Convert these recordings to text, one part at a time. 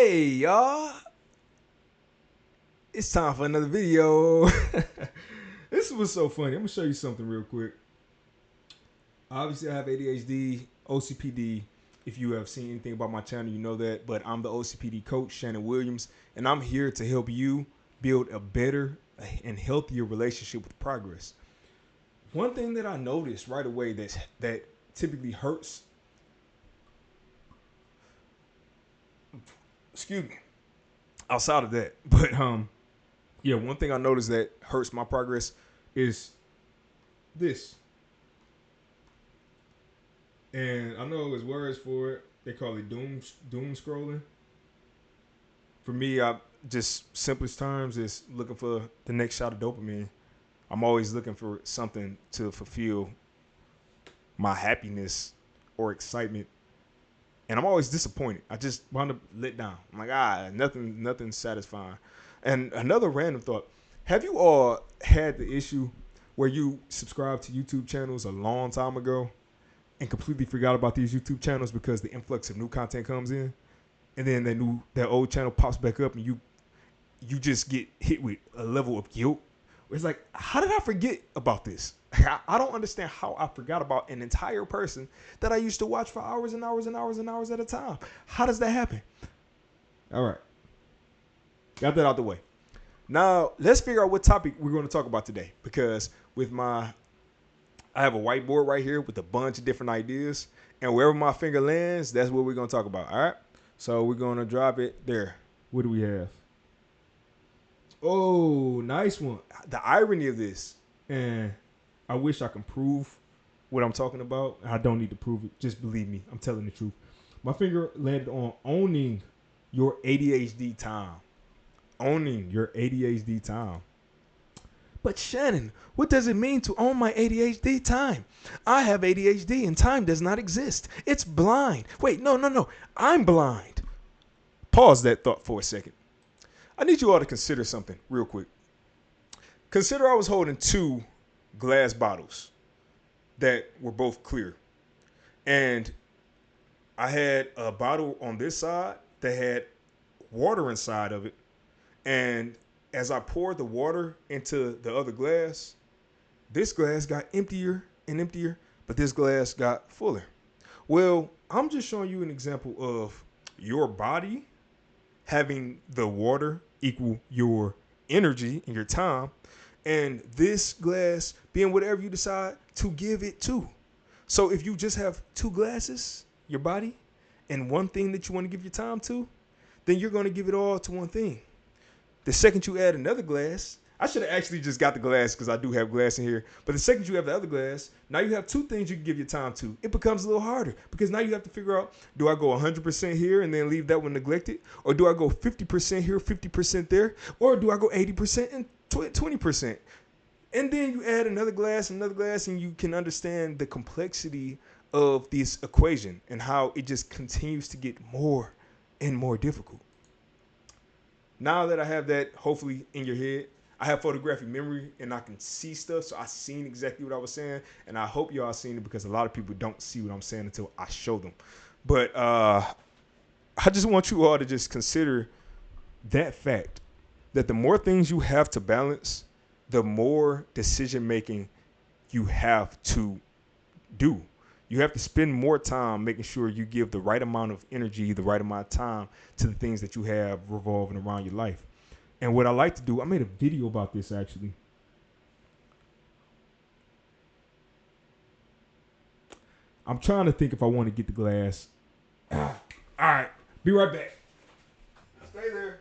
Hey, y'all. It's time for another video. This was so funny. I'm going to show you something real quick. Obviously, I have ADHD, OCPD. If you have seen anything about my channel, you know that. But I'm the OCPD coach, Shannon Williams, and I'm here to help you build a better and healthier relationship with progress. One thing that I noticed right away that typically hurts, excuse me, outside of that, but yeah, one thing I noticed that hurts my progress is this. And I know there's words for it. They call it doom scrolling. For me, I just simplest terms is looking for the next shot of dopamine. I'm always looking for something to fulfill my happiness or excitement. And I'm always disappointed. I just wound up let down. I'm like, nothing satisfying. And another random thought. Have you all had the issue where you subscribed to YouTube channels a long time ago and completely forgot about these YouTube channels because the influx of new content comes in, and then that old channel pops back up, and you just get hit with a level of guilt where it's like, how did I forget about this? I don't understand how I forgot about an entire person that I used to watch for hours and hours and hours and hours at a time. How does that happen? All right, got that out the way. Now let's figure out what topic we're going to talk about today, because I have a whiteboard right here with a bunch of different ideas, and wherever my finger lands, that's what we're going to talk about. All right. So we're going to drop it there. What do we have? Oh, nice one. The irony of this, and I wish I can prove what I'm talking about. I don't need to prove it. Just believe me. I'm telling the truth. My finger landed on owning your ADHD time. Owning your ADHD time. But Shannon, what does it mean to own my ADHD time? I have ADHD and time does not exist. It's blind. Wait, no. I'm blind. Pause that thought for a second. I need you all to consider something real quick. Consider I was holding two glass bottles that were both clear. And I had a bottle on this side that had water inside of it. And as I poured the water into the other glass, this glass got emptier and emptier, but this glass got fuller. Well, I'm just showing you an example of your body having the water equal your energy and your time, and this glass being whatever you decide to give it to. So if you just have two glasses, your body, and one thing that you want to give your time to, then you're going to give it all to one thing. The second you add another glass, I should have actually just got the glass because I do have glass in here. But the second you have the other glass, now you have two things you can give your time to. It becomes a little harder because now you have to figure out, do I go 100% here and then leave that one neglected? Or do I go 50% here, 50% there? Or do I go 80% and 20%? And then you add another glass, and you can understand the complexity of this equation and how it just continues to get more and more difficult. Now that I have that hopefully in your head, I have photographic memory and I can see stuff. So I seen exactly what I was saying. And I hope y'all seen it because a lot of people don't see what I'm saying until I show them. But I just want you all to just consider that fact that the more things you have to balance, the more decision making you have to do. You have to spend more time making sure you give the right amount of energy, the right amount of time to the things that you have revolving around your life. And what I like to do, I made a video about this actually. I'm trying to think if I want to get the glass. All right, be right back. Stay there.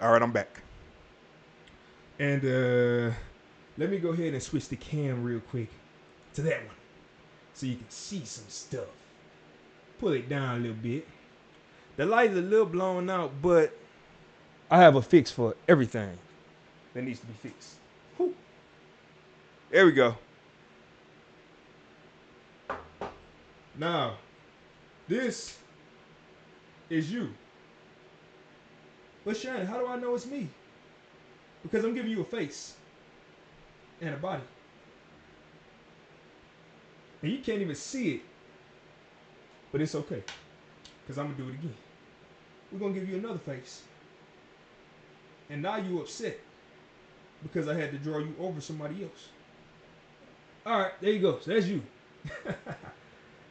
All right, I'm back. And let me go ahead and switch the cam real quick to that one so you can see some stuff. pull it down a little bit. The light is a little blown out, but I have a fix for everything that needs to be fixed. Whew. There we go. Now, this is you. But Shannon, how do I know it's me? Because I'm giving you a face and a body. And you can't even see it. But it's okay. Because I'm going to do it again. We're going to give you another face. And now you're upset. Because I had to draw you over somebody else. All right, there you go. So that's you.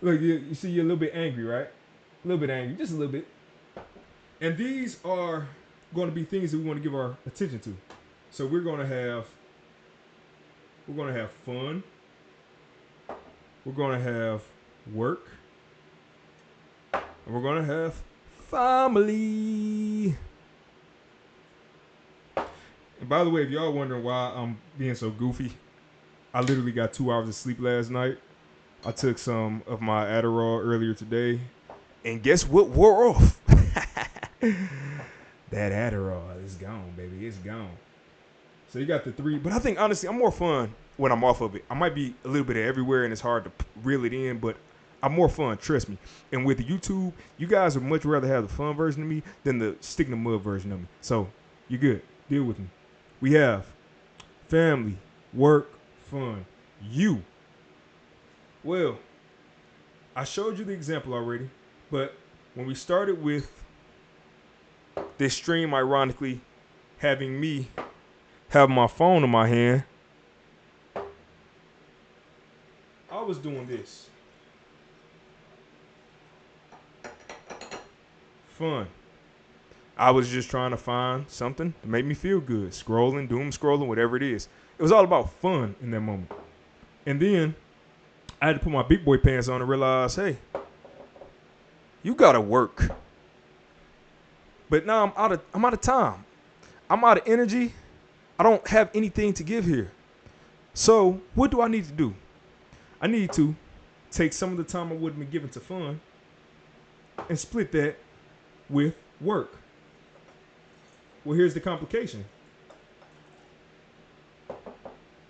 Look, you see you're a little bit angry, right? A little bit angry. Just a little bit. And these are going to be things that we want to give our attention to. So we're going to have fun. We're going to have work. And we're going to have family. And by the way, if y'all wondering why I'm being so goofy, I literally got 2 hours of sleep last night. I took some of my Adderall earlier today. And guess what wore off? That Adderall is gone, baby. It's gone. So you got the 3. But I think, honestly, I'm more fun when I'm off of it. I might be a little bit of everywhere, and it's hard to reel it in, but I'm more fun, trust me. And with YouTube, you guys would much rather have the fun version of me than the stick in the mud version of me. So you're good. Deal with me. We have family, work, fun. You. Well, I showed you the example already, but when we started with this stream, ironically, having me have my phone in my hand, I was doing this. Fun. I was just trying to find something to make me feel good. Scrolling, doom scrolling, whatever it is. It was all about fun in that moment. And then I had to put my big boy pants on and realize, hey, you gotta work. But now I'm out of time. I'm out of energy. I don't have anything to give here. So what do I need to do? I need to take some of the time I would have been given to fun and split that with work. Well, here's the complication.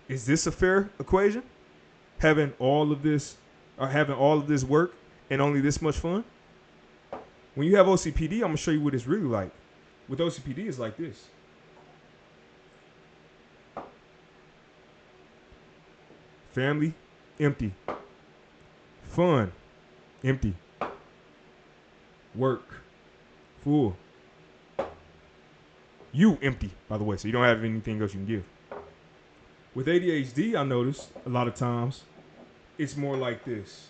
Is this a fair equation? Having all of this work and only this much fun? When you have OCPD, I'm gonna show you what it's really like. With OCPD, it's like this. Family, empty. Fun, empty. Work, full. You empty, by the way, so you don't have anything else you can give. With ADHD, I noticed a lot of times it's more like this.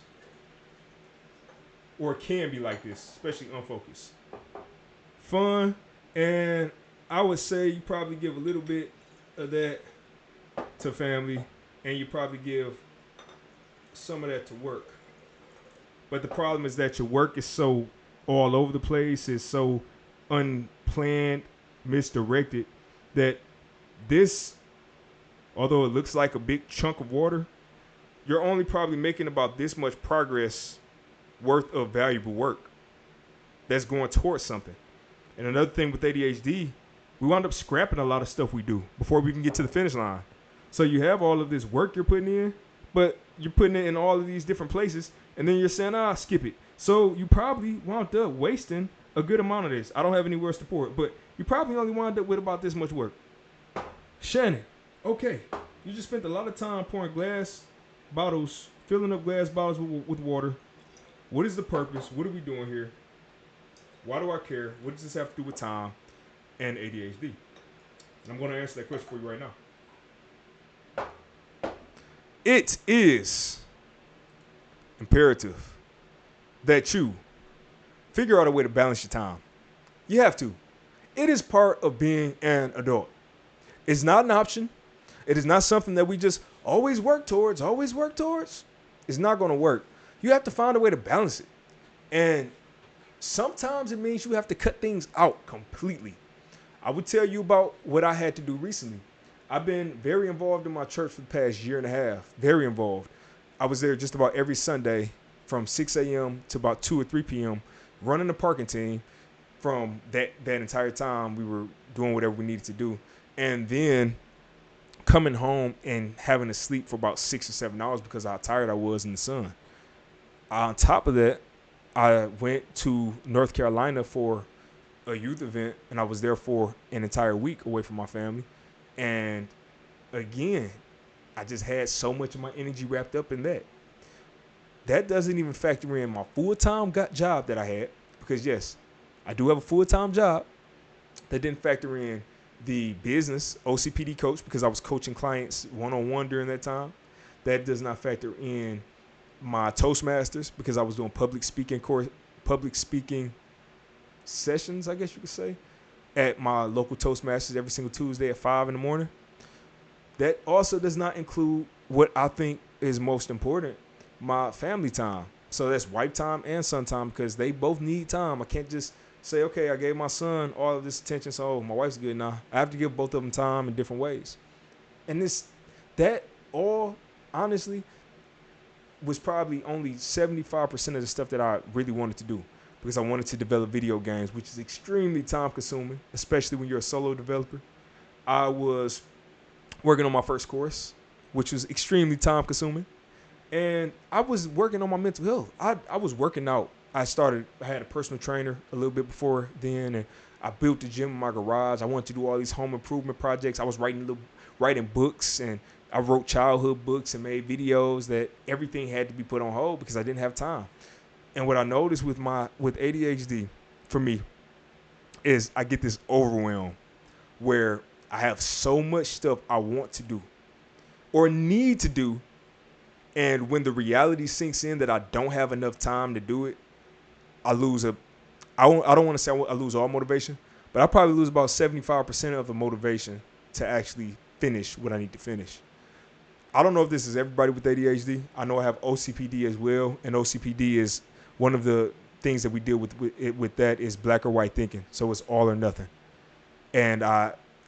Or it can be like this, especially unfocused. Fun, and I would say you probably give a little bit of that to family, and you probably give some of that to work. But the problem is that your work is so all over the place, it's so unplanned, misdirected, that this, although it looks like a big chunk of water, you're only probably making about this much progress worth of valuable work that's going towards something. And another thing with ADHD, we wind up scrapping a lot of stuff we do before we can get to the finish line. So you have all of this work you're putting in, but you're putting it in all of these different places, and then you're saying, skip it. So you probably wound up wasting a good amount of this. I don't have any words to pour it, but you probably only wound up with about this much work. Shannon, okay, you just spent a lot of time pouring glass bottles, filling up glass bottles with water. What is the purpose? What are we doing here? Why do I care? What does this have to do with time and ADHD? And I'm going to answer that question for you right now. It is imperative that you figure out a way to balance your time. You have to. It is part of being an adult. It's not an option. It is not something that we just always work towards. It's not going to work. You have to find a way to balance it. And sometimes it means you have to cut things out completely. I would tell you about what I had to do recently. I've been very involved in my church for the past year and a half. Very involved. I was there just about every Sunday from 6 a.m. to about 2 or 3 p.m. running the parking team. From that entire time, we were doing whatever we needed to do. And then coming home and having to sleep for about 6 or 7 hours because of how tired I was in the sun. On top of that, I went to North Carolina for a youth event, and I was there for an entire week away from my family. And again, I just had so much of my energy wrapped up in that. That doesn't even factor in my full-time job that I had, because yes, I do have a full-time job. That didn't factor in the business OCPD coach, because I was coaching clients one-on-one during that time. That does not factor in my Toastmasters, because I was doing public speaking sessions, I guess you could say, at my local Toastmasters every single Tuesday at 5 in the morning. That also does not include what I think is most important, my family time. So that's wife time and son time, because they both need time. I can't just say, okay, I gave my son all of this attention, so my wife's good now. I have to give both of them time in different ways. And that all, honestly, was probably only 75% of the stuff that I really wanted to do, because I wanted to develop video games, which is extremely time consuming, especially when you're a solo developer. I was working on my first course, which was extremely time consuming. And I was working on my mental health. I was working out. I had a personal trainer a little bit before then, and I built the gym in my garage. I wanted to do all these home improvement projects. I was writing books, and I wrote childhood books and made videos. That everything had to be put on hold because I didn't have time. And what I noticed with ADHD for me is I get this overwhelm where I have so much stuff I want to do or need to do. And when the reality sinks in that I don't have enough time to do it, I don't want to say I lose all motivation, but I probably lose about 75% of the motivation to actually finish what I need to finish. I don't know if this is everybody with ADHD. I know I have OCPD as well, and OCPD is one of the things that we deal with that is black or white thinking. So it's all or nothing. And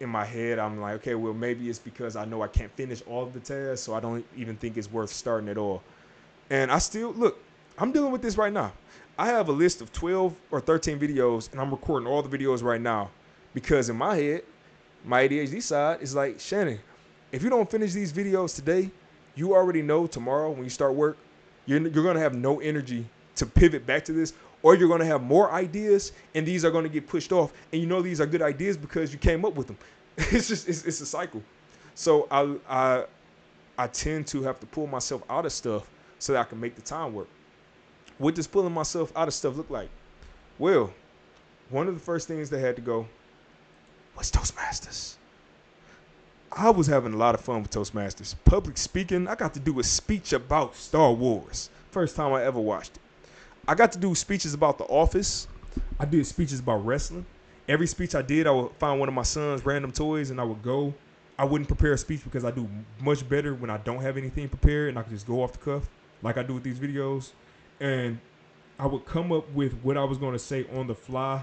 in my head, I'm like, okay, well, maybe it's because I know I can't finish all of the tasks, so I don't even think it's worth starting at all. And I'm dealing with this right now. I have a list of 12 or 13 videos, and I'm recording all the videos right now because in my head, my ADHD side is like, Shannon, if you don't finish these videos today, you already know tomorrow when you start work, you're going to have no energy to pivot back to this, or you're going to have more ideas, and these are going to get pushed off. And you know these are good ideas because you came up with them. It's a cycle. So I tend to have to pull myself out of stuff so that I can make the time work. What does pulling myself out of stuff look like? Well, one of the first things that had to go was Toastmasters. I was having a lot of fun with Toastmasters. Public speaking, I got to do a speech about Star Wars. First time I ever watched it. I got to do speeches about The Office. I did speeches about wrestling. Every speech I did, I would find one of my son's random toys and I would go. I wouldn't prepare a speech because I do much better when I don't have anything prepared and I can just go off the cuff like I do with these videos. And I would come up with what I was going to say on the fly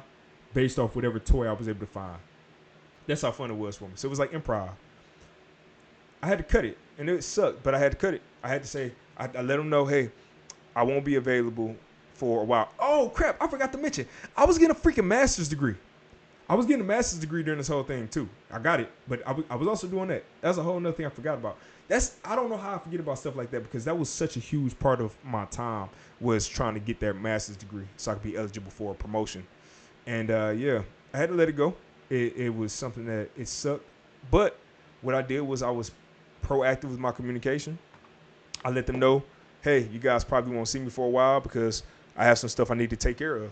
based off whatever toy I was able to find. That's how fun it was for me. So it was like improv. I had to cut it, and it sucked, but I had to cut it. I had to say, I let them know, hey, I won't be available for a while. Oh, crap, I forgot to mention, I was getting a freaking master's degree. I was getting a master's degree during this whole thing, too. I got it, but I was also doing that. That's a whole nother thing I forgot about. I don't know how I forget about stuff like that because that was such a huge part of my time was trying to get that master's degree so I could be eligible for a promotion. And, I had to let it go. It was something that it sucked. But what I did was I was proactive with my communication. I let them know, hey, you guys probably won't see me for a while because I have some stuff I need to take care of.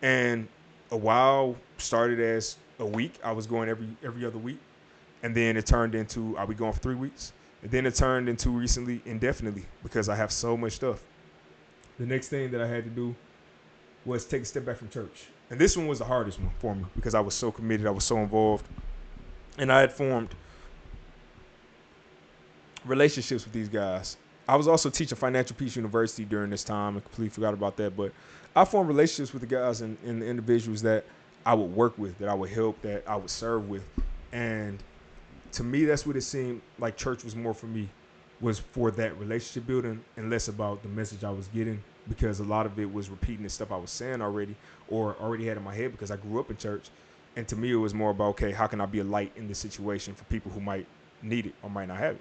And a while started as a week. I was going every other week. And then it turned into, I'll be going for 3 weeks. And then it turned into recently indefinitely because I have so much stuff. The next thing that I had to do was take a step back from church. And this one was the hardest one for me because I was so committed. I was so involved. And I had formed relationships with these guys. I was also teaching Financial Peace University during this time. I completely forgot about that. But I formed relationships with the guys and the individuals that I would work with, that I would help, that I would serve with. And to me, that's what it seemed like church was more for me, was for that relationship building and less about the message I was getting because a lot of it was repeating the stuff I was saying already or already had in my head because I grew up in church. And to me, it was more about, okay, how can I be a light in this situation for people who might need it or might not have it?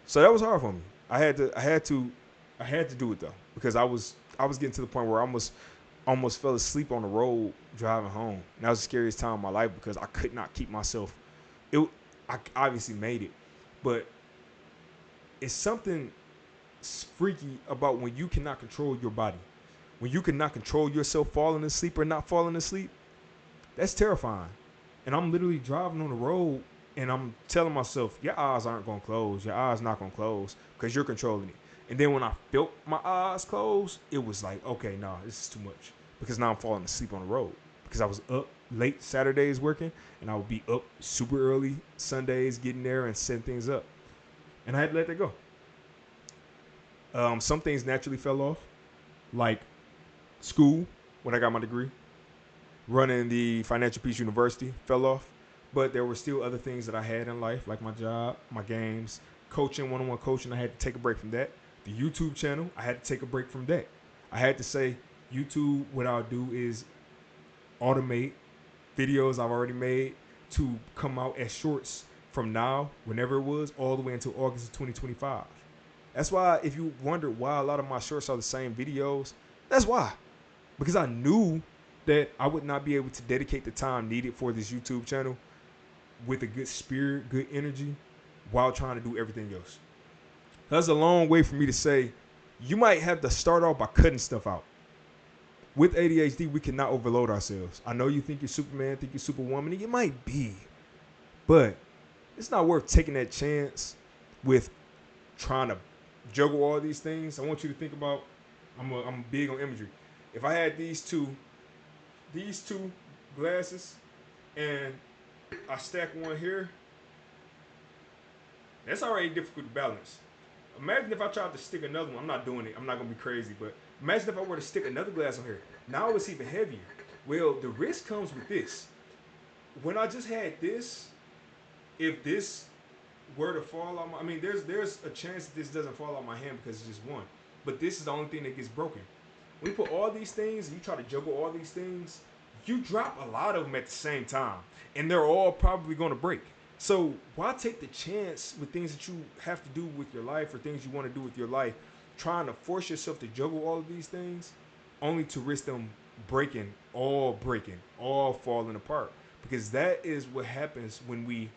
So that was hard for me. I had to do it though, because I was getting to the point where I almost fell asleep on the road driving home. And that was the scariest time of my life because I could not keep myself. I obviously made it, but it's something freaky about when you cannot control your body. When you cannot control yourself falling asleep or not falling asleep, that's terrifying. And I'm literally driving on the road and I'm telling myself, your eyes aren't going to close. Your eyes not going to close because you're controlling it. And then when I felt my eyes close, it was like, okay, no, this is too much. Because now I'm falling asleep on the road. Because I was up late Saturdays working and I would be up super early Sundays getting there and setting things up. And I had to let that go. Some things naturally fell off, like school when I got my degree. Running the Financial Peace University fell off, but there were still other things that I had in life, like my job, my games, coaching, one-on-one coaching. I had to take a break from that. The YouTube channel, I had to take a break from that. I had to say, YouTube, what I'll do is automate videos I've already made to come out as shorts from now, whenever it was, all the way until August of 2025. That's why, if you wonder why a lot of my shorts are the same videos, that's why. Because I knew that I would not be able to dedicate the time needed for this YouTube channel with a good spirit, good energy, while trying to do everything else. That's a long way for me to say, you might have to start off by cutting stuff out. With ADHD, we cannot overload ourselves. I know you think you're Superman, think you're Superwoman, and you might be, but it's not worth taking that chance with trying to juggle all these things. I want you to think about, I'm big on imagery. If I had these two glasses and I stack one here, that's already difficult to balance. Imagine if I tried to stick another one. I'm not doing it. I'm not going to be crazy, but imagine if I were to stick another glass on here. Now it's even heavier. Well, the risk comes with this. When I just had this, if this were to fall on my, there's a chance that this doesn't fall on my hand because it's just one. But this is the only thing that gets broken. When you put all these things and you try to juggle all these things, you drop a lot of them at the same time. And they're all probably going to break. So why take the chance with things that you have to do with your life or things you want to do with your life, trying to force yourself to juggle all of these things, only to risk them breaking, all falling apart? Because that is what happens when we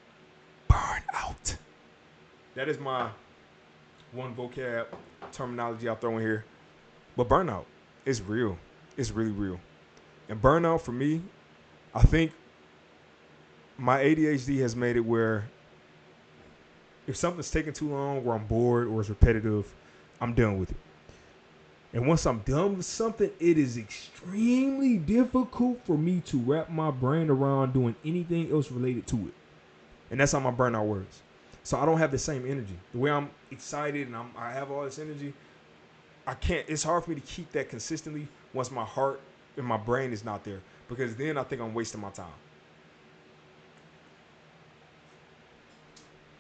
burn out. That is my one vocab terminology I'll throw in here. But burnout is real. It's really real. And burnout for me, I think my ADHD has made it where if something's taking too long or I'm bored or it's repetitive, I'm done with it. And once I'm done with something, it is extremely difficult for me to wrap my brain around doing anything else related to it. And that's how my burnout works. So I don't have the same energy. The way I'm excited and I have all this energy, I can't. It's hard for me to keep that consistently once my heart and my brain is not there, because then I think I'm wasting my time.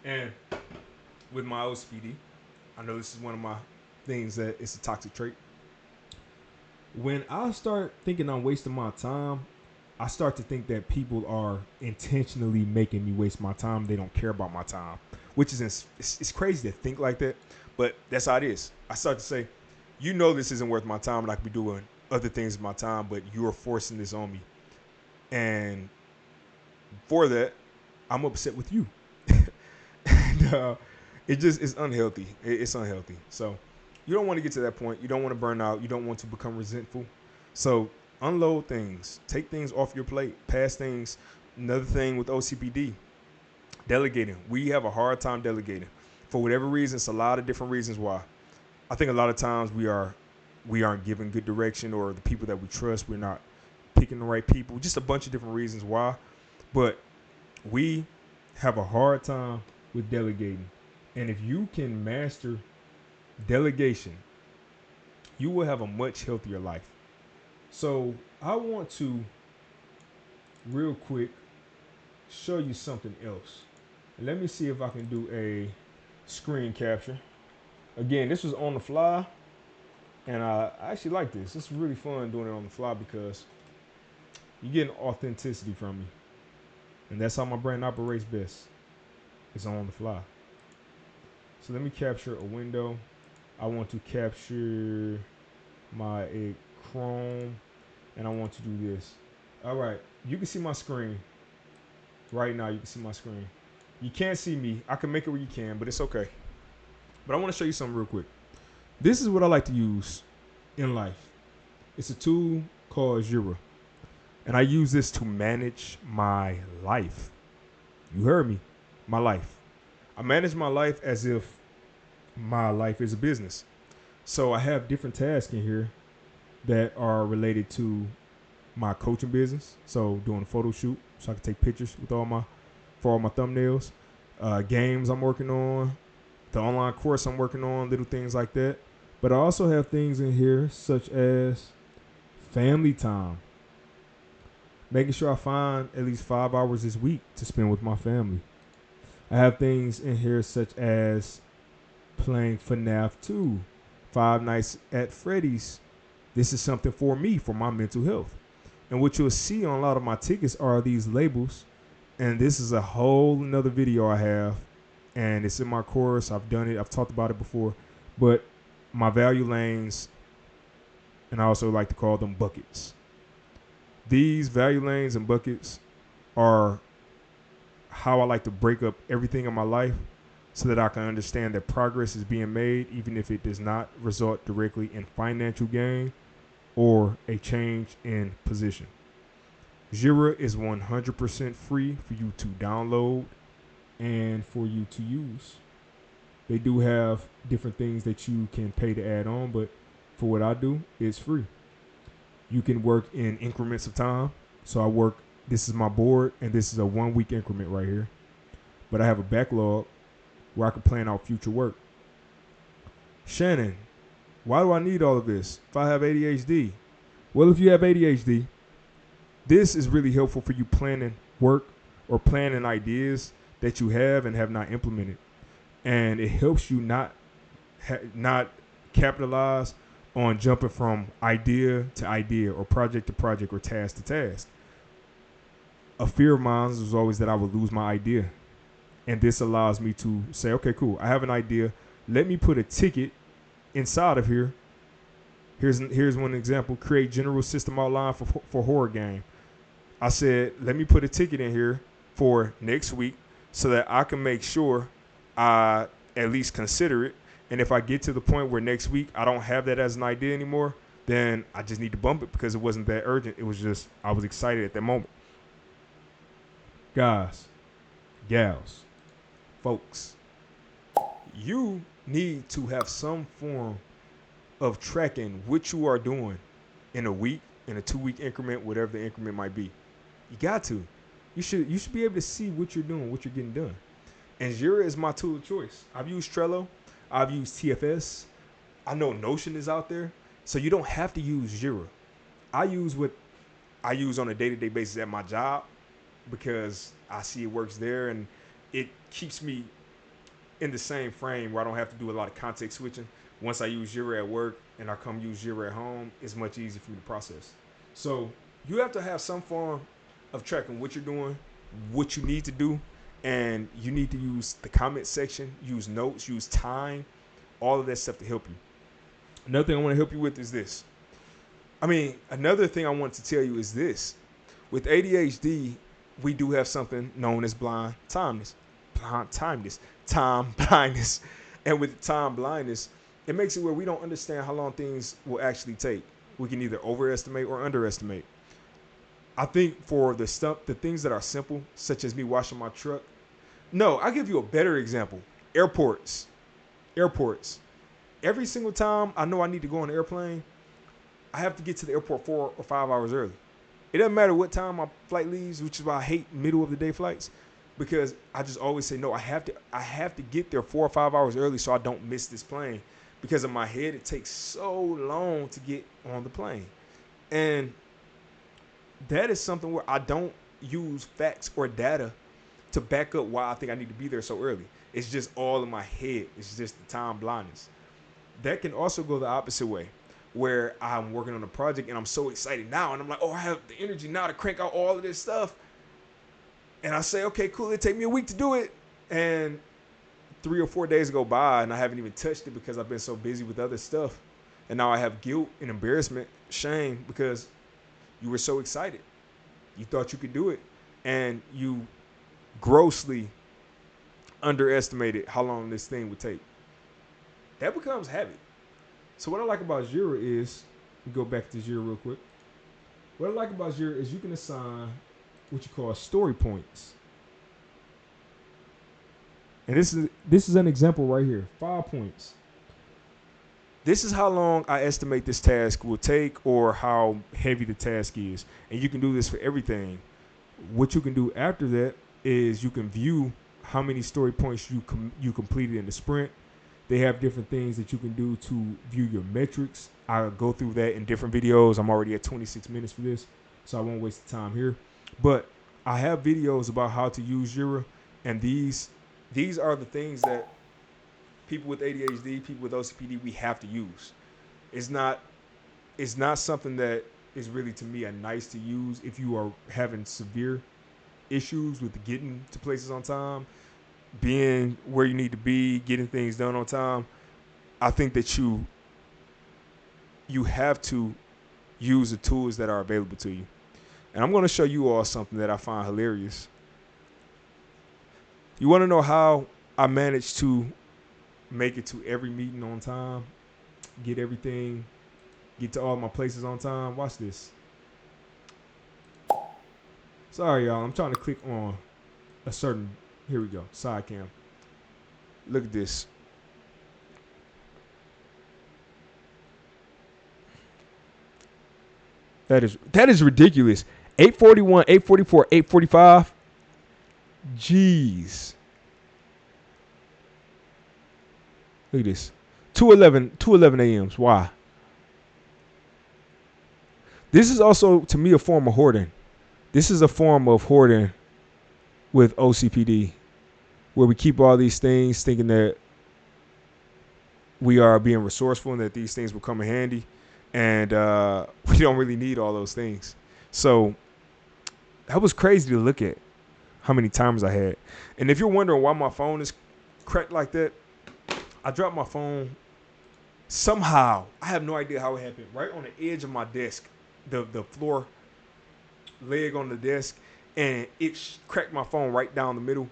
And with my OCPD, I know this is one of my things that it's a toxic trait. When I start thinking I'm wasting my time, I start to think that people are intentionally making me waste my time. They don't care about my time, which is it's crazy to think like that, but that's how it is. I start to say, you know, this isn't worth my time and I could be doing other things with my time, but you're forcing this on me. And for that, I'm upset with you. And it just is unhealthy. It's unhealthy. So you don't want to get to that point. You don't want to burn out. You don't want to become resentful. So unload things. Take things off your plate. Pass things. Another thing with OCPD, delegating. We have a hard time delegating. For whatever reason, it's a lot of different reasons why. I think a lot of times we aren't given good direction, or the people that we trust, we're not picking the right people. Just a bunch of different reasons why. But we have a hard time with delegating. And if you can master delegation, you will have a much healthier life. So I want to real quick show you something else. Let me see if I can do a screen capture. Again, this was on the fly. And I actually like this. It's really fun doing it on the fly because you're getting authenticity from me. And that's how my brain operates best. It's on the fly. So let me capture a window. I want to capture my Chrome, and I want to do this. All right, you can see my screen right now. You can see my screen. You can't see me. I can make it where you can, but it's okay. But I want to show you something real quick. This is what I like to use in life. It's a tool called Jira, and I use this to manage my life. You heard me, my life. I manage my life as if my life is a business. So I have different tasks in here that are related to my coaching business. So doing a photo shoot so I can take pictures with for all my thumbnails. Games I'm working on, the online course I'm working on, little things like that. But I also have things in here such as family time. Making sure I find at least 5 hours this week to spend with my family. I have things in here such as playing FNAF 2, Five Nights at Freddy's. This is something for me, for my mental health. And what you'll see on a lot of my tickets are these labels. And this is a whole another video I have. And it's in my course. I've done it. I've talked about it before. But my value lanes, and I also like to call them buckets. These value lanes and buckets are how I like to break up everything in my life so that I can understand that progress is being made, even if it does not result directly in financial gain or a change in position. Jira is 100% free for you to download and for you to use. They do have different things that you can pay to add on, but for what I do, it's free. You can work in increments of time. So this is my board, and this is a 1 week increment right here. But I have a backlog where I can plan out future work. Shannon, why do I need all of this if I have ADHD? Well, if you have ADHD, this is really helpful for you planning work or planning ideas that you have and have not implemented. And it helps you not capitalize on jumping from idea to idea or project to project or task to task. A fear of mine was always that I would lose my idea. And this allows me to say, okay, cool, I have an idea. Let me put a ticket inside of here. Here's one example. Create general system outline for horror game. I said, let me put a ticket in here for next week so that I can make sure I at least consider it. And if I get to the point where next week I don't have that as an idea anymore, then I just need to bump it because it wasn't that urgent. It was just I was excited at that moment. Guys, gals, folks, you need to have some form of tracking what you are doing in a week, in a 2 week increment, whatever the increment might be. You got to. You should be able to see what you're doing, what you're getting done. And Jira is my tool of choice. I've used Trello. I've used TFS. I know Notion is out there. So you don't have to use Jira. I use what I use on a day-to-day basis at my job because I see it works there and it keeps me in the same frame where I don't have to do a lot of context switching. Once I use Jira at work and I come use Jira at home, it's much easier for me to process. So you have to have some form of tracking what you're doing, what you need to do, and you need to use the comment section, use notes, use time, all of that stuff to help you. Another thing I want to help you with is this. Another thing I want to tell you is this. With ADHD, we do have something known as time blindness. And with time blindness, it makes it where we don't understand how long things will actually take. We can either overestimate or underestimate. I think for the things that are simple, such as me washing my truck. No, I'll give you a better example. Airports. Every single time I know I need to go on an airplane, I have to get to the airport 4 or 5 hours early. It doesn't matter what time my flight leaves, which is why I hate middle of the day flights, because I just always say, no, I have to get there 4 or 5 hours early so I don't miss this plane. Because in my head, it takes so long to get on the plane. And that is something where I don't use facts or data to back up why I think I need to be there so early. It's just all in my head. It's just the time blindness. That can also go the opposite way. where I'm working on a project and I'm so excited now, and I'm like, oh, I have the energy now to crank out all of this stuff. And I say, okay, cool, it take me a week to do it. And 3 or 4 days go by and I haven't even touched it because I've been so busy with other stuff. And now I have guilt and embarrassment, shame, because you were so excited. You thought you could do it. And you grossly underestimated how long this thing would take. That becomes habit. So what I like about Jira is, go back to Jira real quick. What I like about Jira is you can assign what you call story points. And this is an example right here. 5 points. This is how long I estimate this task will take or how heavy the task is. And you can do this for everything. What you can do after that is you can view how many story points you completed in the sprint. They have different things that you can do to view your metrics. I'll go through that in different videos. I'm already at 26 minutes for this, so I won't waste the time here. But I have videos about how to use Jira, and these are the things that people with ADHD, people with OCPD, we have to use. It's not something that is really, to me, a nice to use if you are having severe issues with getting to places on time, being where you need to be, getting things done on time. I think that you have to use the tools that are available to you. And I'm going to show you all something that I find hilarious. You want to know how I managed to make it to every meeting on time, get to all my places on time? Watch this. Sorry, y'all. I'm trying to click on a certain, here we go, side cam. Look at this. That is ridiculous. 8:41, 8:44, 8:45. Jeez. Look at this. 2:11 a.m.s. Why? This is also, to me, a form of hoarding. This is a form of hoarding with OCPD, where we keep all these things thinking that we are being resourceful and that these things will come in handy. And we don't really need all those things. So that was crazy to look at how many times I had. And if you're wondering why my phone is cracked like that, I dropped my phone somehow. I have no idea how it happened. Right on the edge of my desk, the floor leg on the desk, and it cracked my phone right down the middle.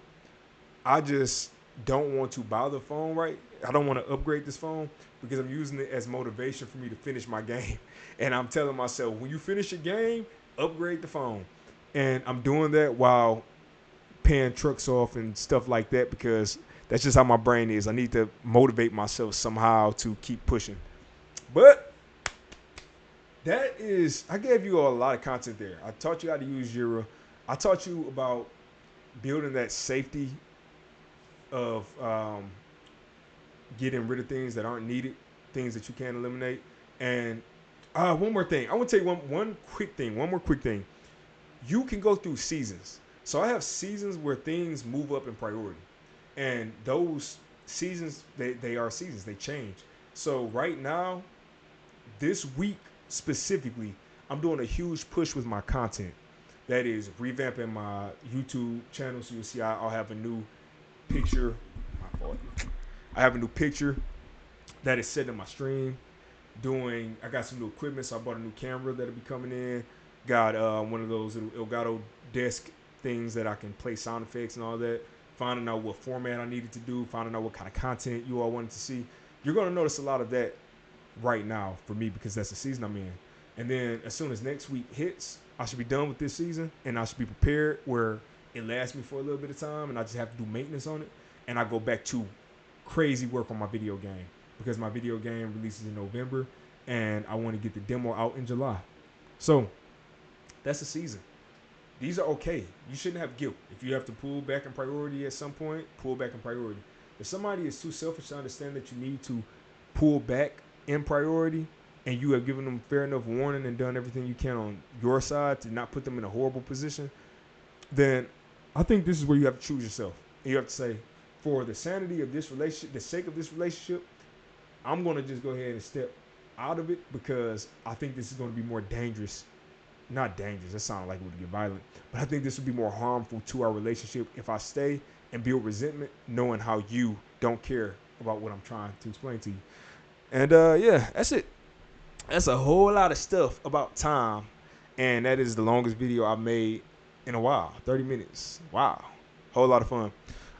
I just don't want to buy the phone, right? I don't want to upgrade this phone because I'm using it as motivation for me to finish my game. And I'm telling myself, when you finish your game, upgrade the phone. And I'm doing that while paying trucks off and stuff like that because that's just how my brain is. I need to motivate myself somehow to keep pushing. But I gave you all a lot of content there. I taught you how to use Jira. I taught you about building that safety of getting rid of things that aren't needed, things that you can't eliminate. And one more thing. I want to tell you one more quick thing. You can go through seasons. So I have seasons where things move up in priority. And those seasons, they are seasons. They change. So right now, this week specifically, I'm doing a huge push with my content. That is revamping my YouTube channel. So you'll see I'll have a new picture. My fault. I have a new picture that is set in my stream. I got some new equipment, so I bought a new camera that'll be coming in. Got one of those Elgato desk things that I can play sound effects and all that. Finding out what format I needed to do, finding out what kind of content you all wanted to see. You're going to notice a lot of that right now for me because that's the season I'm in. And then as soon as next week hits, I should be done with this season and I should be prepared where it lasts me for a little bit of time and I just have to do maintenance on it. And I go back to crazy work on my video game because my video game releases in November and I want to get the demo out in July. So that's the season. These are okay. You shouldn't have guilt. If you have to pull back in priority at some point, pull back in priority. If somebody is too selfish to understand that you need to pull back in priority and you have given them fair enough warning and done everything you can on your side to not put them in a horrible position, then I think this is where you have to choose yourself. You have to say, for the sanity of this relationship, the sake of this relationship, I'm going to just go ahead and step out of it because I think this is going to be more dangerous. Not dangerous, that sounded like it would get violent, but I think this would be more harmful to our relationship if I stay and build resentment knowing how you don't care about what I'm trying to explain to you. And yeah, that's it. That's a whole lot of stuff about time, and that is the longest video I've made in a while. 30 minutes. Wow. Whole lot of fun.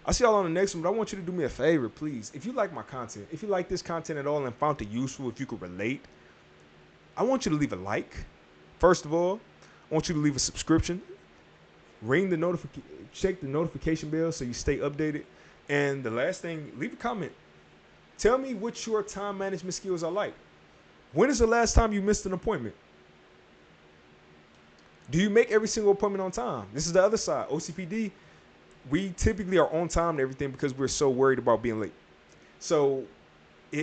I'll see y'all on the next one, but I want you to do me a favor, please. If you like my content, if you like this content at all and found it useful, if you could relate, I want you to leave a like. First of all, I want you to leave a subscription. Check the notification bell so you stay updated. And the last thing, leave a comment. Tell me what your time management skills are like. When is the last time you missed an appointment? Do you make every single appointment on time? This is the other side. OCPD, we typically are on time and everything because we're so worried about being late. So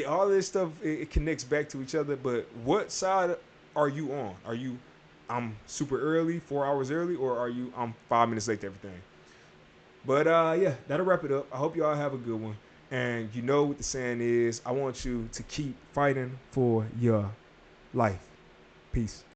all this stuff, it connects back to each other. But what side are you on? Are you, I'm super early, 4 hours early, or are you, I'm 5 minutes late to everything? But yeah, that'll wrap it up. I hope y'all have a good one. And you know what the saying is, I want you to keep fighting for your life. Peace.